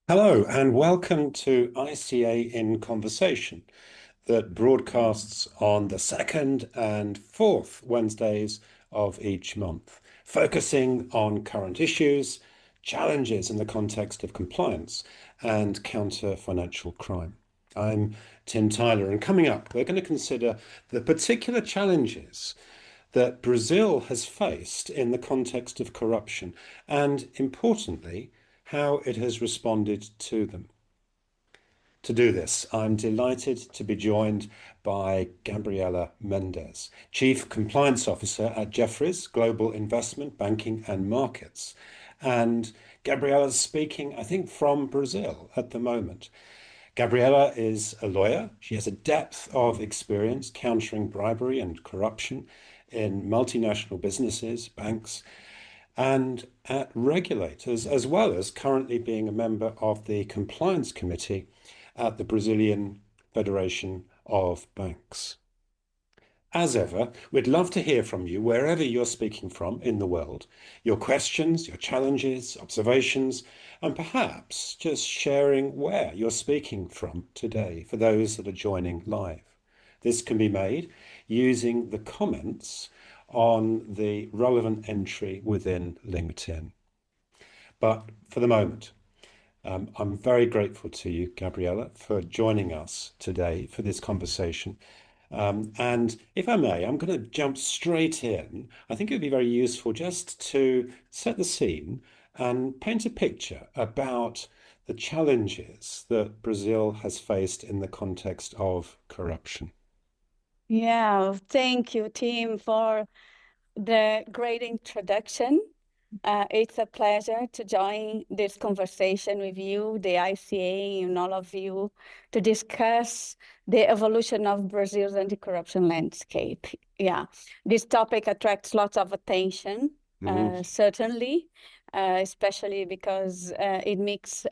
Hello and welcome to ICA in Conversation that broadcasts on the second and fourth Wednesdays of each month, focusing on current issues, challenges in the context of compliance, and counter financial crime. I'm Tim Tyler, and coming up, we're going to consider the particular challenges that Brazil has faced in the context of corruption, and importantly, how it has responded to them. To do this, I'm delighted to be joined by Gabriela Mendes, Chief Compliance Officer at Jefferies Global Investment Banking and Markets. And Gabriela's speaking, I think, from Brazil at the moment. Gabriela is a lawyer. She has a depth of experience countering bribery and corruption in multinational businesses, banks, and at regulators, as well as currently being a member of the Compliance Committee at the Brazilian Federation of Banks. As ever, we'd love to hear from you wherever you're speaking from in the world, your questions, your challenges, observations, and perhaps just sharing where you're speaking from today for those that are joining live. This can be made using the comments on the relevant entry within LinkedIn. But for the moment, I'm very grateful to you, Gabriela, for joining us today for this conversation. And if I may, I'm going to jump straight in. I think it would be very useful just to set the scene and paint a picture about the challenges that Brazil has faced in the context of corruption. Yeah, thank you, Tim, for the great introduction. It's a pleasure to join this conversation with you, the ICA, and all of you to discuss the evolution of Brazil's anti-corruption landscape. Yeah, this topic attracts lots of attention, Mm, certainly, especially because it makes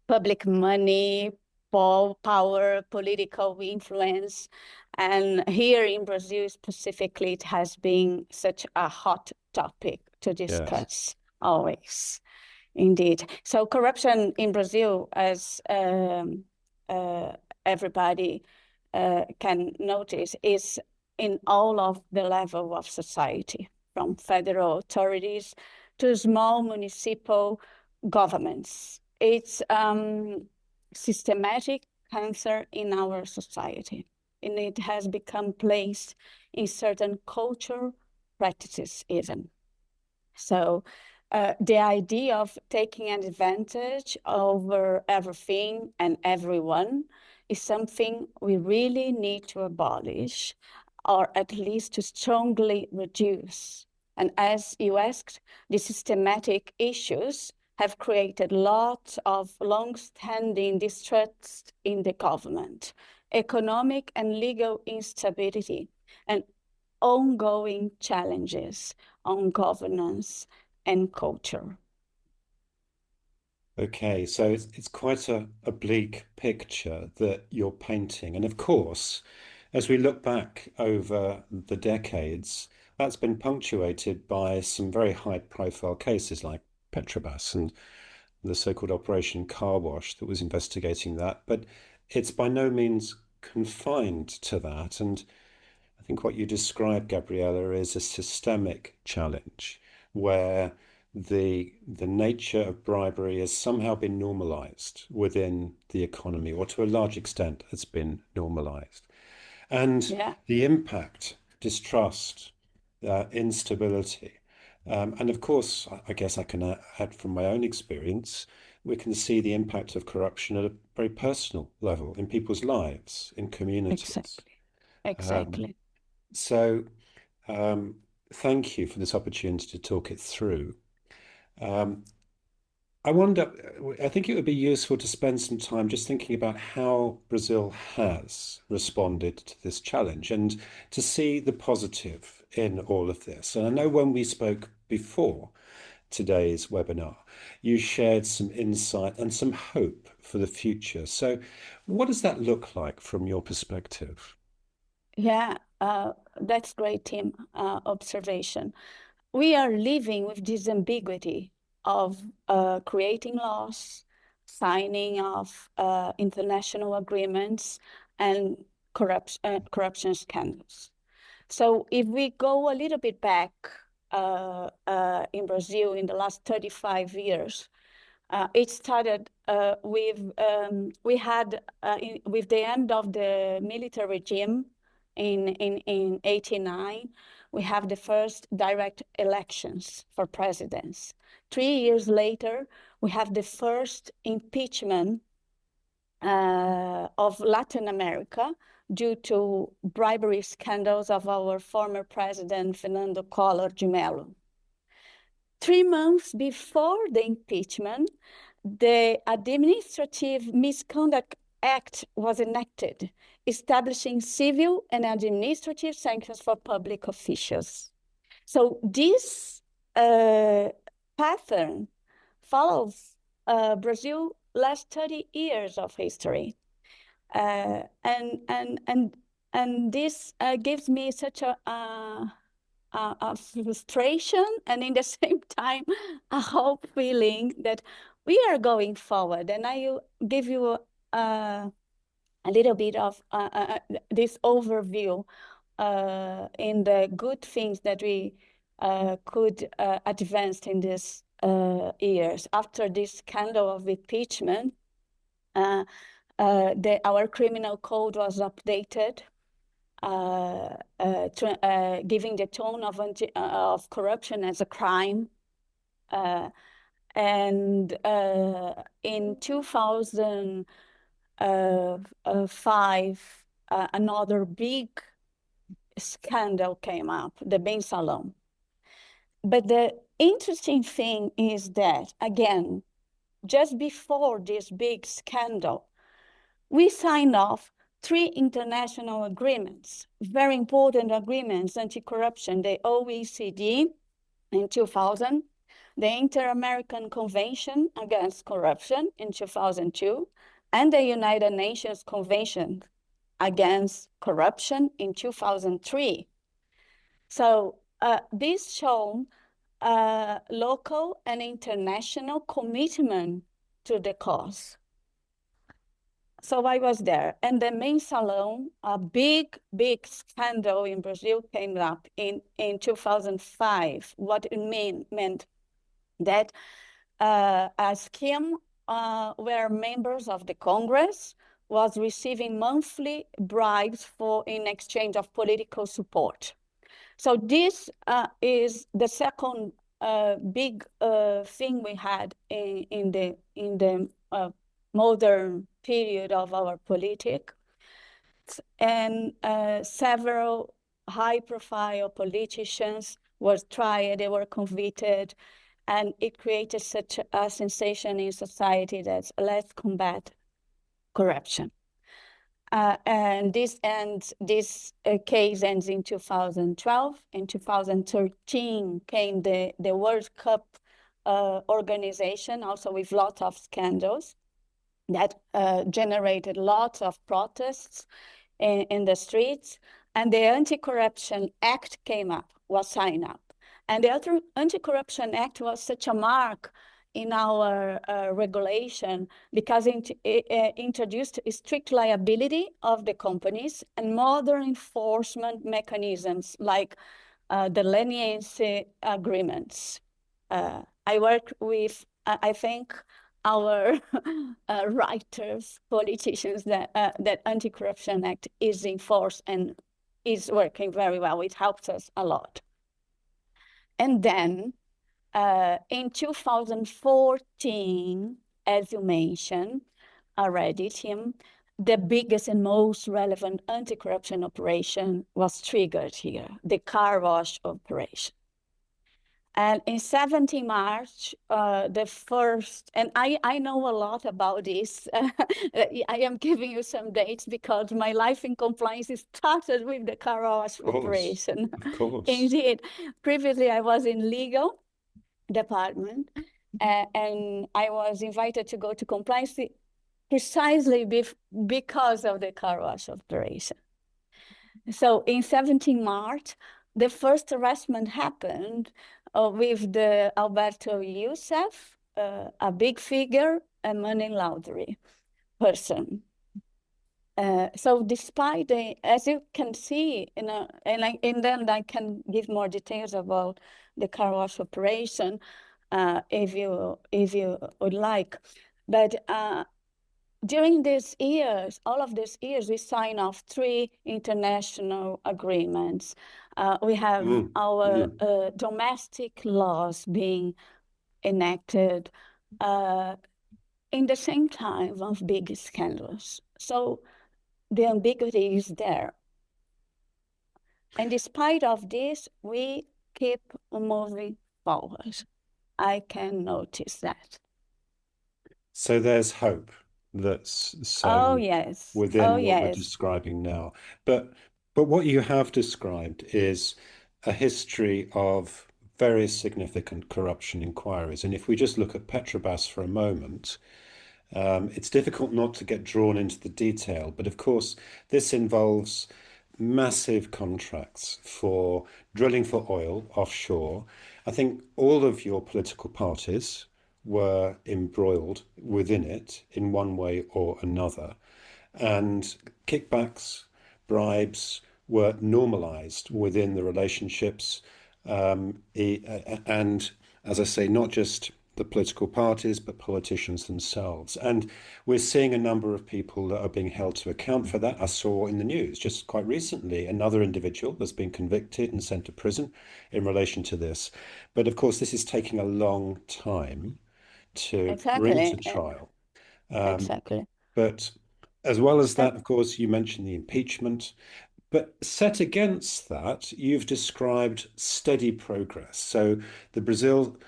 public money, power, political influence. And here in Brazil specifically, it has been such a hot topic to yes. discuss always. Indeed. So corruption in Brazil, as uh, everybody can notice, is in all of the level of society, from federal authorities to small municipal governments. It's systematic cancer in our society, and it has become placed in certain cultural practices even. So the idea of taking advantage over everything and everyone is something we really need to abolish, or at least to strongly reduce. And as you asked, the systematic issues have created lots of long-standing distrust in the government, economic and legal instability, and ongoing challenges on governance and culture. Okay, so it's quite a bleak picture that you're painting. And of course, as we look back over the decades, that's been punctuated by some very high-profile cases like Petrobras and the so-called Operation Car Wash that was investigating that. But it's by no means confined to that. And I think what you described, Gabriella, is a systemic challenge where the nature of bribery has somehow been normalized within the economy, or to a large extent has been normalized. And Yeah, the impact, distrust, instability, and of course, I guess I can add from my own experience, we can see the impact of corruption at a very personal level in people's lives, in communities. exactly. Um, Exactly. so um, thank you for this opportunity to talk it through. Um, I wonder, I think it would be useful to spend some time just thinking about how Brazil has responded to this challenge and to see the positive in all of this. And I know when we spoke before today's webinar, you shared some insight and some hope for the future. So, what does that look like from your perspective? Yeah, that's great, Tim, observation. We are living with this ambiguity of creating laws, signing of international agreements, and corruption scandals. So if we go a little bit back in Brazil in the last 35 years, it started with the end of the military regime in 89. We have the first direct elections for presidents. 3 years later, we have the first impeachment of Latin America due to bribery scandals of our former president, Fernando Collor de Mello. 3 months before the impeachment, the Administrative Misconduct Act was enacted, establishing civil and administrative sanctions for public officials. So this pattern follows Brazil's last 30 years of history. And this gives me such a frustration, and in the same time a hope feeling that we are going forward. And I will give you a little bit of this overview in the good things that we could advance in these years. After this scandal of impeachment, our criminal code was updated, giving the tone of corruption as a crime. And in 2005, another big scandal came up, the mensalão. But the interesting thing is that, again, just before this big scandal, we signed off 3 international agreements, very important agreements, anti-corruption, the OECD in 2000, the Inter-American Convention Against Corruption in 2002, and the United Nations Convention Against Corruption in 2003. So this shows local and international commitment to the cause. So I was there, and the mensalão, a big scandal in Brazil, came up in 2005. What it meant that a scheme where members of the Congress was receiving monthly bribes in exchange of political support. So this is the second big thing we had in the modern period of our politics, and several high-profile politicians were tried, they were convicted, and it created such a sensation in society that let's combat corruption. And this case ends in 2012. In 2013 came the World Cup organization, also with lots of scandals that generated lots of protests in the streets. And the Anti-Corruption Act came up, was signed up. And the Anti-Corruption Act was such a mark in our regulation because it introduced a strict liability of the companies and modern enforcement mechanisms like the leniency agreements. I work with, I think, our writers, politicians, that Anti-Corruption Act is enforced and is working very well. It helps us a lot. And then in 2014, as you mentioned already, Tim, the biggest and most relevant anti-corruption operation was triggered here, the car wash operation. And in 17 March, the first, and I know a lot about this. I am giving you some dates because my life in compliance started with the car wash operation. Of course. Indeed. Previously, I was in legal department, and I was invited to go to compliance precisely because of the car wash operation. So in 17 March, the first harassment happened with the Alberto Youssef, a big figure, a money laundering person. So despite as you can see, and then I can give more details about the car wash operation, if you would like. But during these years, all of these years, we signed off 3 international agreements. We have our domestic laws being enacted in the same time of big scandals. So the ambiguity is there. And despite of this, we keep moving forward. I can notice that. So there's hope that's Oh, yes. within Oh, what you're yes. describing now. But what you have described is a history of very significant corruption inquiries. And if we just look at Petrobras for a moment, it's difficult not to get drawn into the detail. But of course, this involves massive contracts for drilling for oil offshore. I think all of your political parties were embroiled within it in one way or another. And kickbacks, bribes were normalized within the relationships. And as I say, not just the political parties, but politicians themselves. And we're seeing a number of people that are being held to account for that. I saw in the news just quite recently another individual that's been convicted and sent to prison in relation to this. But of course, this is taking a long time to bring to Exactly. trial. Exactly. But as well as And that, of course, you mentioned the impeachment. But set against that, you've described steady progress. So the Brazil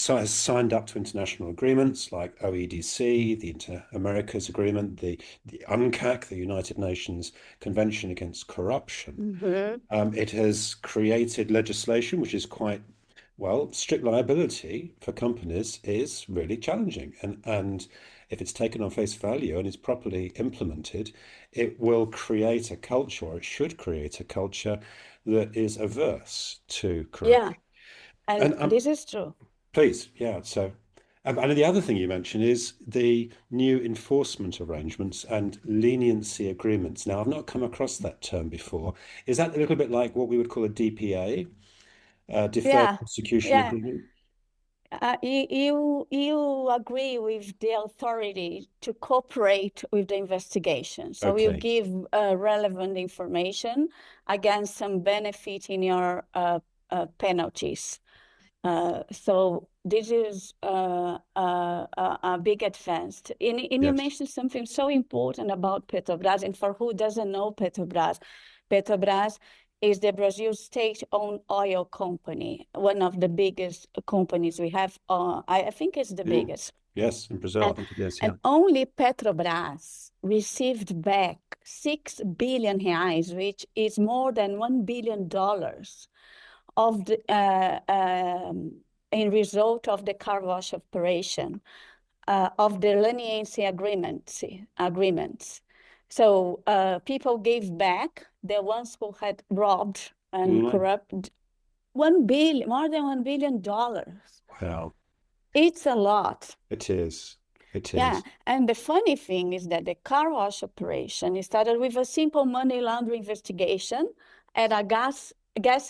has signed up to international agreements like OEDC, the Inter-Americas Agreement, the UNCAC, the United Nations Convention Against Corruption. It has created legislation which is quite, well, strict liability for companies is really challenging. And if it's taken on face value and is properly implemented, it will create a culture, or it should create a culture that is averse to yeah, corruption. and And this is true. please, yeah. So, and the other thing you mentioned is the new enforcement arrangements and leniency agreements. Now, I've not come across that term before. Is that a little bit like what we would call a DPA, deferred Yeah, prosecution yeah. agreement? You agree with the authority to cooperate with the investigation. So you Okay. give relevant information against some benefit in your penalties. So this is a big advance. And you Yes. mentioned something so important about Petrobras, and for who doesn't know Petrobras, Petrobras is the Brazil state-owned oil company, one of the biggest companies we have. I think it's the biggest. Yes, in Brazil, I And, think it is. and Yeah. only Petrobras received back 6 billion reais, which is more than $1 billion of the in result of the car wash operation of the leniency agreements. So people gave back the ones who had robbed and corrupted more than $1 billion. Wow. It's a lot. It is. It Yeah, is. and the funny thing is that the car wash operation started with a simple money laundering investigation at a gas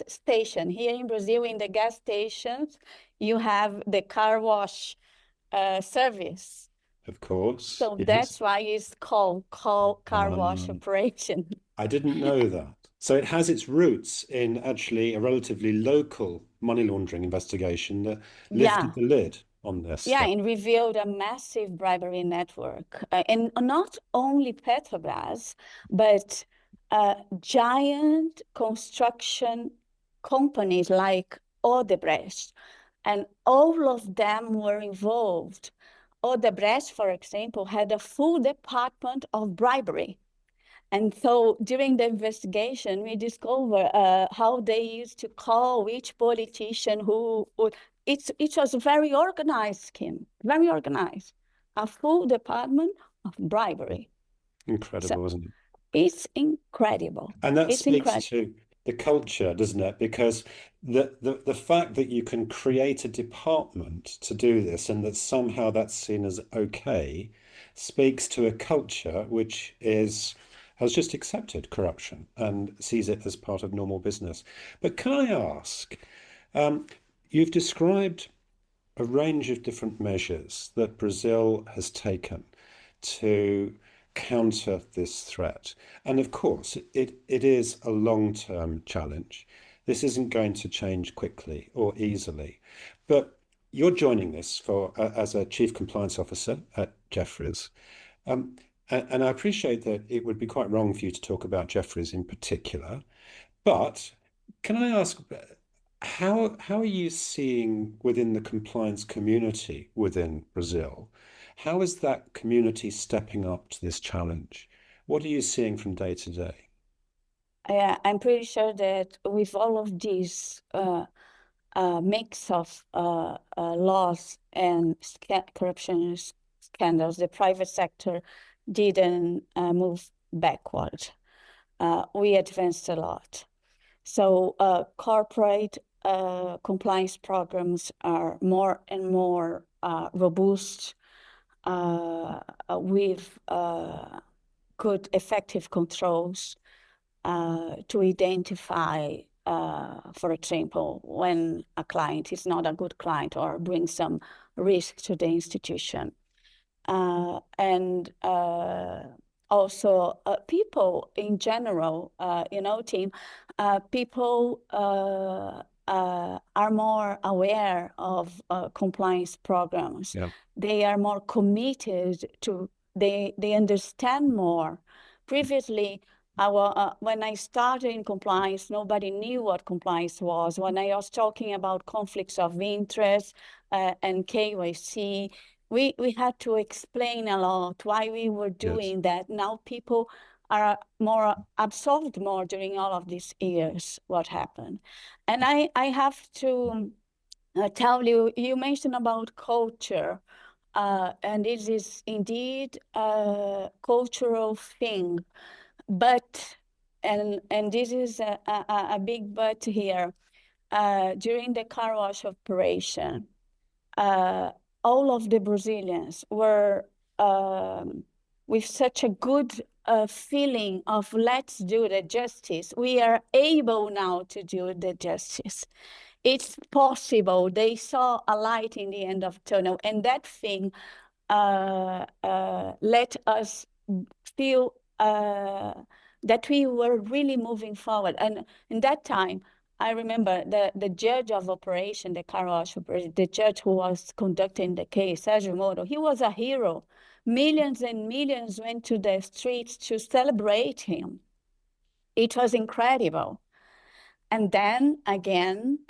station. Here in Brazil, in the gas stations, you have the car wash service. Of course. So Yes. that's why it's called car wash operation. I didn't know that. So it has its roots in actually a relatively local money laundering investigation that Yeah. lifted the lid on this Yeah, stuff. and revealed a massive bribery network. And not only Petrobras, but giant construction companies like Odebrecht, and all of them were involved. Odebrecht, for example, had a full department of bribery. And so during the investigation, we discover how they used to call each politician who would, it was a very organized scheme, very organized, a full department of bribery. So Incredible, isn't it? it's incredible. And that It's speaks incredible. to the culture, doesn't it? Because the fact that you can create a department to do this and that somehow that's seen as okay speaks to a culture which has just accepted corruption and sees it as part of normal business. But can I ask, you've described a range of different measures that Brazil has taken to counter this threat. And of course, it is a long-term challenge. This isn't going to change quickly or easily. But you're joining this as a chief compliance officer at Jefferies. Um, and I appreciate that it would be quite wrong for you to talk about Jefferies in particular. But can I ask, how are you seeing within the compliance community within Brazil? How is that community stepping up to this challenge? What are you seeing from day to day? I'm pretty sure that with all of these mix of laws and corruption scandals, the private sector didn't move backward. We advanced a lot. So corporate compliance programs are more and more robust with good, effective controls to identify, for example, when a client is not a good client or brings some risk to the institution. And also people in general, team, people are more aware of compliance programs. Yeah. They are more committed to, they understand more. Previously, when I started in compliance, nobody knew what compliance was. When I was talking about conflicts of interest and KYC, we had to explain a lot why we were doing that. Now people are more absolved more during all of these years what happened. And I have to tell you, you mentioned about culture, and this is indeed a cultural thing. But, and this is a big but here, during the car wash operation, all of the Brazilians were with such a good feeling of let's do the justice. We are able now to do the justice. It's possible. They saw a light in the end of the tunnel, and that thing let us feel that we were really moving forward. And in that time, I remember the judge of operation, the car wash operation, the judge who was conducting the case, Sergio Moro, he was a hero. Millions and millions went to the streets to celebrate him. It was incredible. And then again,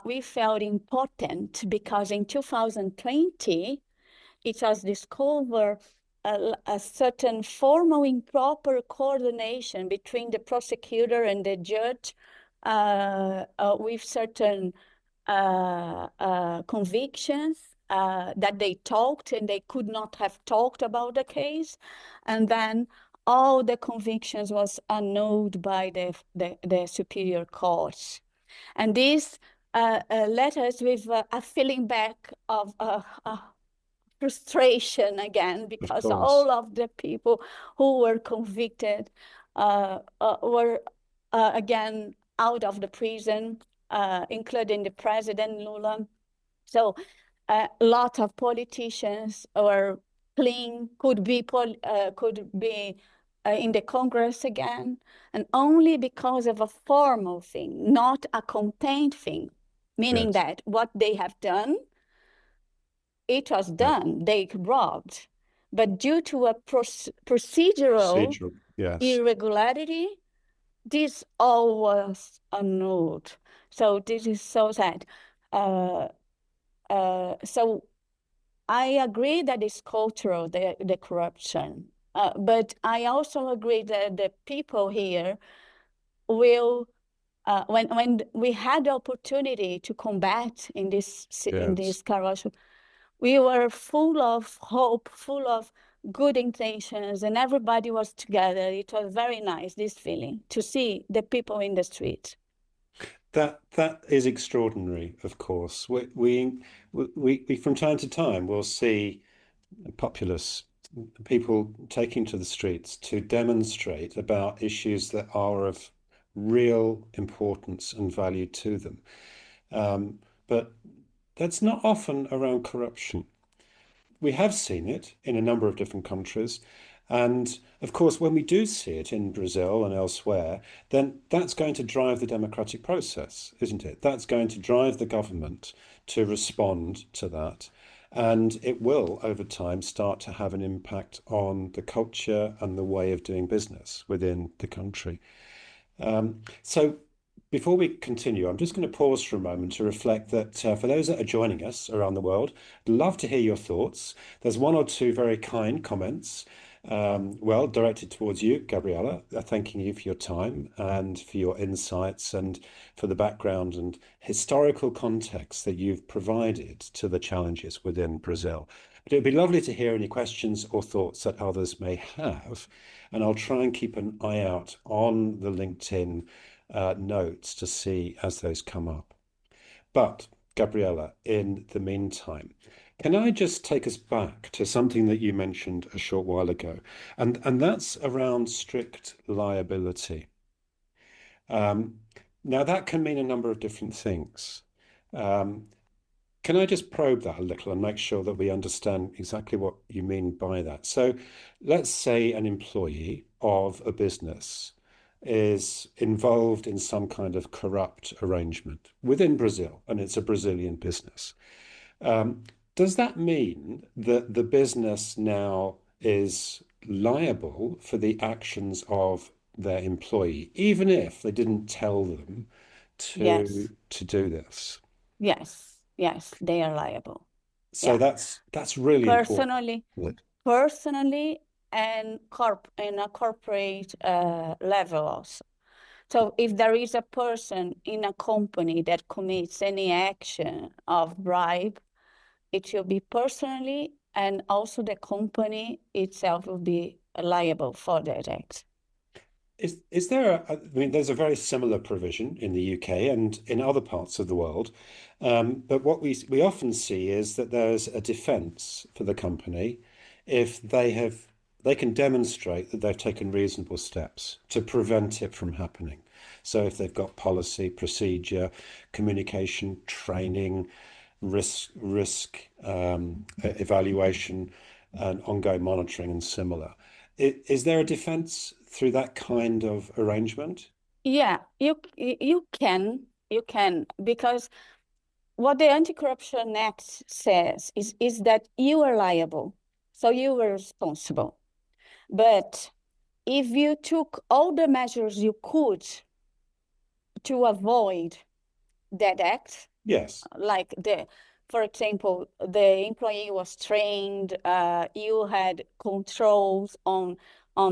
we felt important because in 2020, it was discovered a certain formal improper coordination between the prosecutor and the judge with certain convictions that they talked and they could not have talked about the case. And then all the convictions was annulled by the superior courts. And this left us with a feeling back of frustration again, because all of the people who were convicted were again out of the prison, including the president Lula. So a lot of politicians were clean, could be in the Congress again, and only because of a formal thing, not a content thing, meaning that what they have done, it was done, they robbed. But due to a procedural irregularity, this all was annulled. So this is so sad. So I agree that it's cultural, the corruption. But I also agree that the people here will, when we had the opportunity to combat in this car wash, we were full of hope, full of good intentions, and everybody was together. It was very nice, this feeling, to see the people in the street. That is extraordinary, of course. We from time to time will see populace people taking to the streets to demonstrate about issues that are of real importance and value to them. But that's not often around corruption. We have seen it in a number of different countries. And of course, when we do see it in Brazil and elsewhere, then that's going to drive the democratic process, isn't it? That's going to drive the government to respond to that. And it will, over time, start to have an impact on the culture and the way of doing business within the country. So before we continue, I'm just going to pause for a moment to reflect that for those that are joining us around the world, I'd love to hear your thoughts. There's one or two very kind comments, well, directed towards you, Gabriela, thanking you for your time and for your insights and for the background and historical context that you've provided to the challenges within Brazil. But it would be lovely to hear any questions or thoughts that others may have. And I'll try and keep an eye out on the LinkedIn notes to see as those come up. But Gabriela, in the meantime, can I just take us back to something that you mentioned a short while ago, and that's around strict liability. Now that can mean a number of different things. Can I just probe that a little and make sure that we understand exactly what you mean by that? So let's say an employee of a business is involved in some kind of corrupt arrangement within Brazil, and it's a Brazilian business. Does that mean that the business now is liable for the actions of their employee, even if they didn't tell them Yes, to do this? yes, they are liable. So Yeah. that's really important. Personally, and in a corporate level also. So if there is a person in a company that commits any action of bribe, it will be personally, and also the company itself will be liable for that act. Is there I mean, there's a very similar provision in the UK and in other parts of the world, but what we often see is that there's a defence for the company if they can demonstrate that they've taken reasonable steps to prevent it from happening. So if they've got policy, procedure, communication, training, risk evaluation, and ongoing monitoring and similar. Is there a defense through that kind of arrangement? Yeah, you can, because what the Anti-Corruption Act says is that you are liable, so you are responsible. But if you took all the measures you could to avoid that act, Yes. like for example, the employee was trained, you had controls on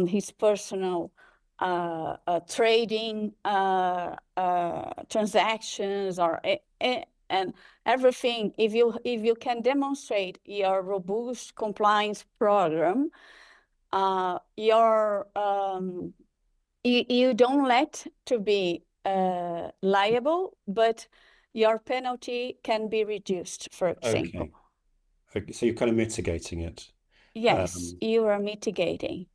his personal trading transactions and everything. If you can demonstrate your robust compliance program, you don't let to be liable, but your penalty can be reduced, for example. Okay. So you're kind of mitigating it, Yes, you are mitigating.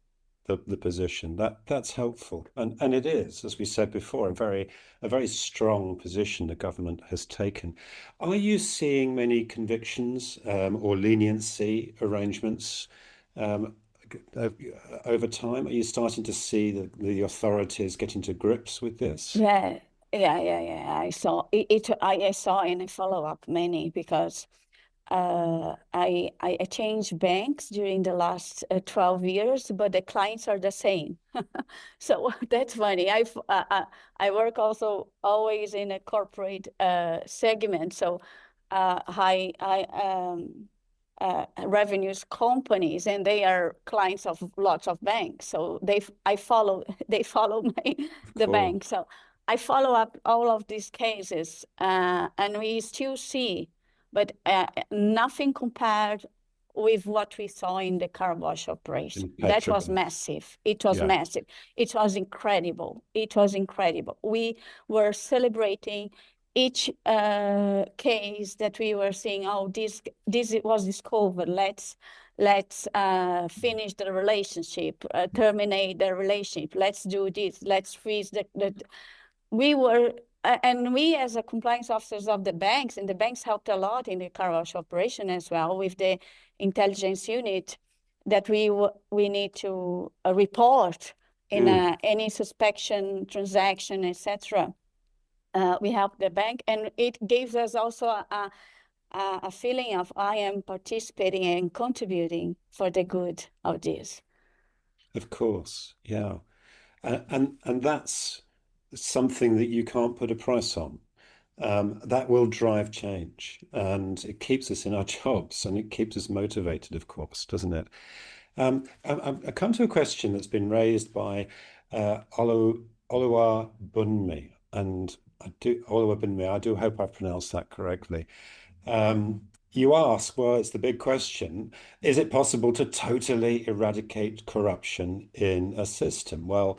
the position. That's helpful. And it is, as we said before, a very strong position the government has taken. Are you seeing many convictions or leniency arrangements over time? Are you starting to see the authorities getting to grips with this? Yeah. I saw it. I saw and I follow up many because I changed banks during the last 12 years, but the clients are the same. So that's funny. I work also always in a corporate segment, so high revenues companies, and they are clients of lots of banks. So they follow Of the course. bank. So I follow up all of these cases, and we still see, but nothing compared with what we saw in the car wash operation. In That was Petrobras. massive. It was Yeah. massive. It was incredible. It was incredible. We were celebrating each case that we were seeing. Oh, this was discovered. Let's finish the relationship, terminate the relationship. Let's do this. Let's freeze the. We were. And we, as a compliance officers of the banks, and the banks helped a lot in the car wash operation as well with the intelligence unit, that we need to report in any suspicion transaction, etc. We help the bank, and it gives us also a feeling of I am participating and contributing for the good of this. Of course, yeah. And that's something that you can't put a price on. That will drive change, and it keeps us in our jobs, and it keeps us motivated, of course, doesn't it? I come to a question that's been raised by Oluwabunmi, and Oluwabunmi, I do hope I've pronounced that correctly. You ask, well, it's the big question, is it possible to totally eradicate corruption in a system? Well,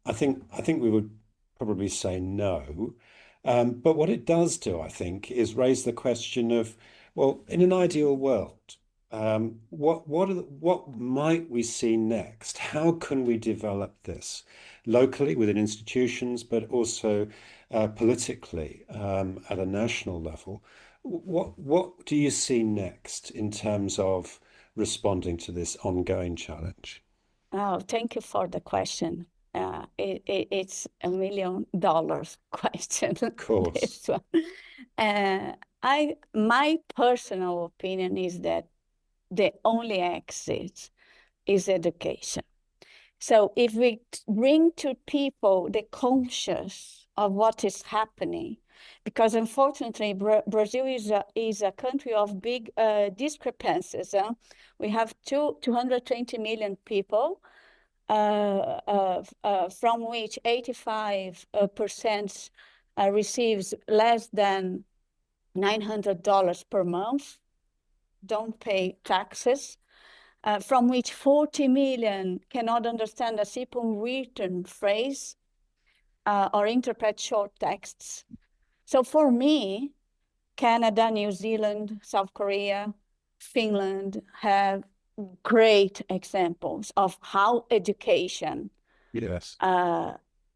I think we would probably say no. But what it does do, I think, is raise the question of, well, in an ideal world, what might we see next? How can we develop this locally within institutions, but also politically at a national level? What do you see next in terms of responding to this ongoing challenge? Oh, thank you for the question. It's $1 million question. Of course. This one. My personal opinion is that the only exit is education. So if we bring to people the conscious of what is happening, because unfortunately Brazil is a country of big discrepancies. We have 220 million people, from which 85% receives less than $900 per month, don't pay taxes, from which 40 million cannot understand a simple written phrase or interpret short texts. So for me, Canada, New Zealand, South Korea, Finland have great examples of how education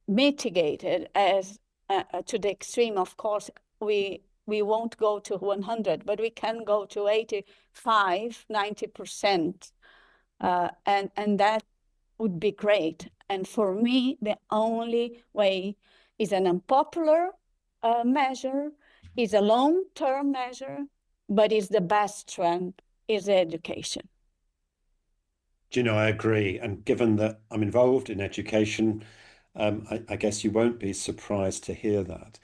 mitigated as to the extreme. Of course, we won't go to 100, but we can go to 85, 90%. And that would be great. And for me, the only way is an unpopular measure, is a long-term measure, but is the best one, is education. Do you know, I agree. And given that I'm involved in education, I guess you won't be surprised to hear that.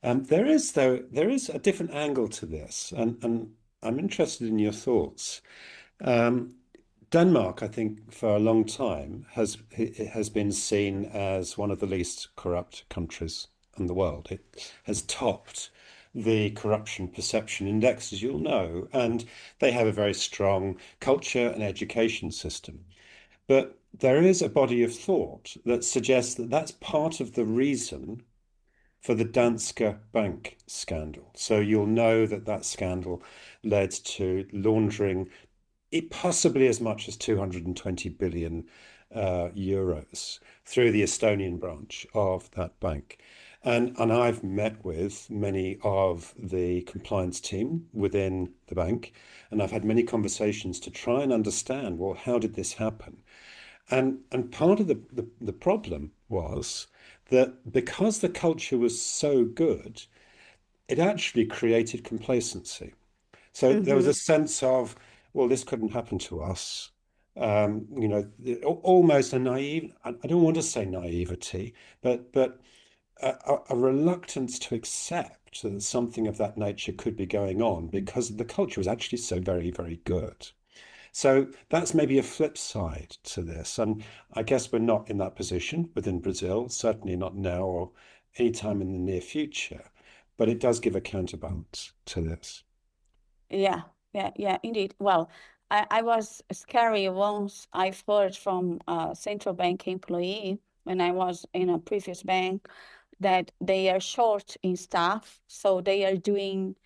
There is a different angle to this, and I'm interested in your thoughts. Denmark, I think, for a long time has been seen as one of the least corrupt countries in the world. It has topped the corruption perception index, as you'll know, and they have a very strong culture and education system. But there is a body of thought that suggests that that's part of the reason for the Danske Bank scandal. So you'll know that that scandal led to laundering possibly as much as 220 billion euros through the Estonian branch of that bank. And I've met with many of the compliance team within the bank, and I've had many conversations to try and understand, well, how did this happen? And part of the problem was that because the culture was so good, it actually created complacency. So there was a sense of, well, this couldn't happen to us. Almost a naive, I don't want to say naivety, but a reluctance to accept that something of that nature could be going on because the culture was actually so very, very good. So that's maybe a flip side to this. And I guess we're not in that position within Brazil, certainly not now or anytime in the near future, but it does give a counterbalance to this. Yeah, indeed. Well, I was scary once. I've heard from a central bank employee when I was in a previous bank that they are short in staff, so they are doing,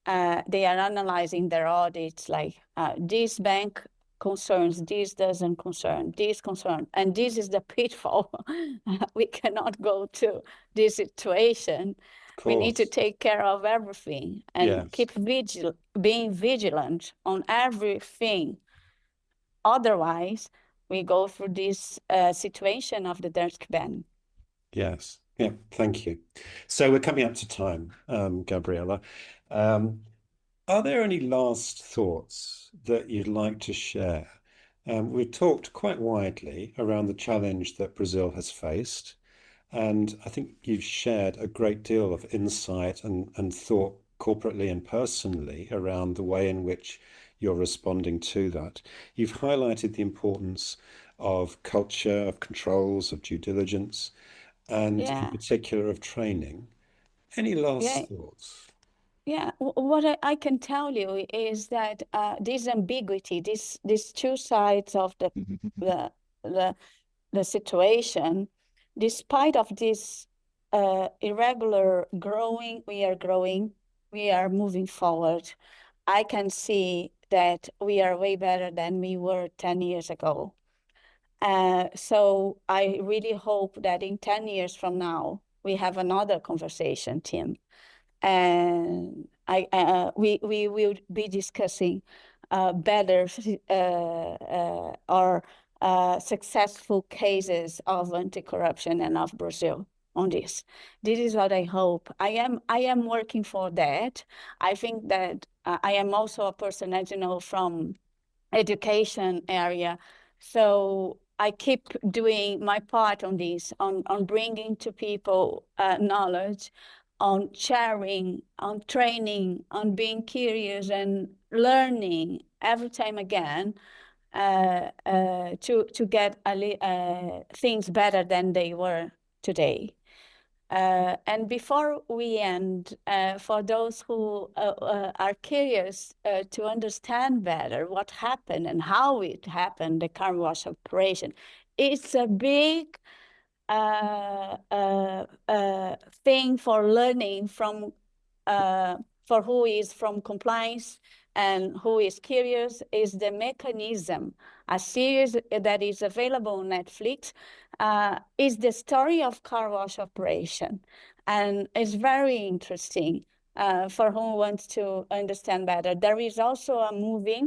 they are analyzing their audits like this bank concerns, this doesn't concern, this concern, and this is the pitfall. We cannot go to this situation. Of We need to course. take care of everything and Yes. keep being vigilant on everything. Otherwise, we go through this situation of the desk ban. Yes. Yeah. Thank you. So we're coming up to time, Gabriela. Um, Are there any last thoughts that you'd like to share? We've talked quite widely around the challenge that Brazil has faced, and I think you've shared a great deal of insight and thought corporately and personally around the way in which you're responding to that. You've highlighted the importance of culture, of controls, of due diligence, and in Yeah, particular of training. Any yeah, last thoughts? yeah. What I can tell you is that this ambiguity, these two sides of the the the situation, despite of this irregular growing, we are moving forward. I can see that we are way better than we were 10 years ago. So I really hope that in 10 years from now, we have another conversation, Tim, and we will be discussing better or successful cases of anti-corruption and of Brazil on this. This is what I hope. I am working for that. I think that I am also a person, as you know, from education area. So I keep doing my part on this, on bringing to people knowledge, on sharing, on training, on being curious and learning every time again to get things better than they were today. And before we end, for those who are curious to understand better what happened and how it happened, the car wash operation, it's a big thing for learning from for who is from compliance and who is curious is the mechanism. A series that is available on Netflix is the story of car wash operation, and it's very interesting for who wants to understand better. There is also a movie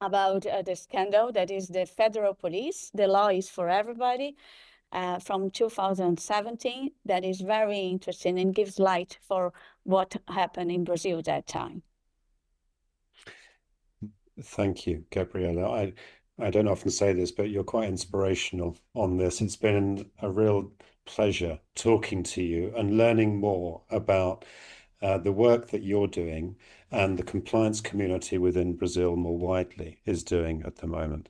about the scandal that is the federal police. The law is for everybody from 2017 that is very interesting and gives light for what happened in Brazil that time. Thank you, Gabriela. I don't often say this, but you're quite inspirational on this. It's been a real pleasure talking to you and learning more about the work that you're doing and the compliance community within Brazil more widely is doing at the moment.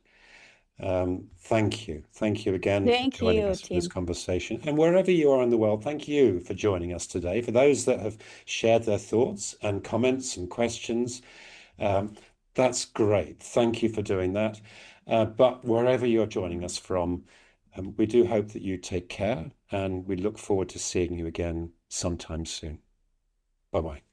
Thank you. Thank you again for Thank joining you, us for this Tim. conversation. And wherever you are in the world, thank you for joining us today. For those that have shared their thoughts and comments and questions, um, that's great. Thank you for doing that. But wherever you're joining us from, we do hope that you take care and we look forward to seeing you again sometime soon. Bye bye.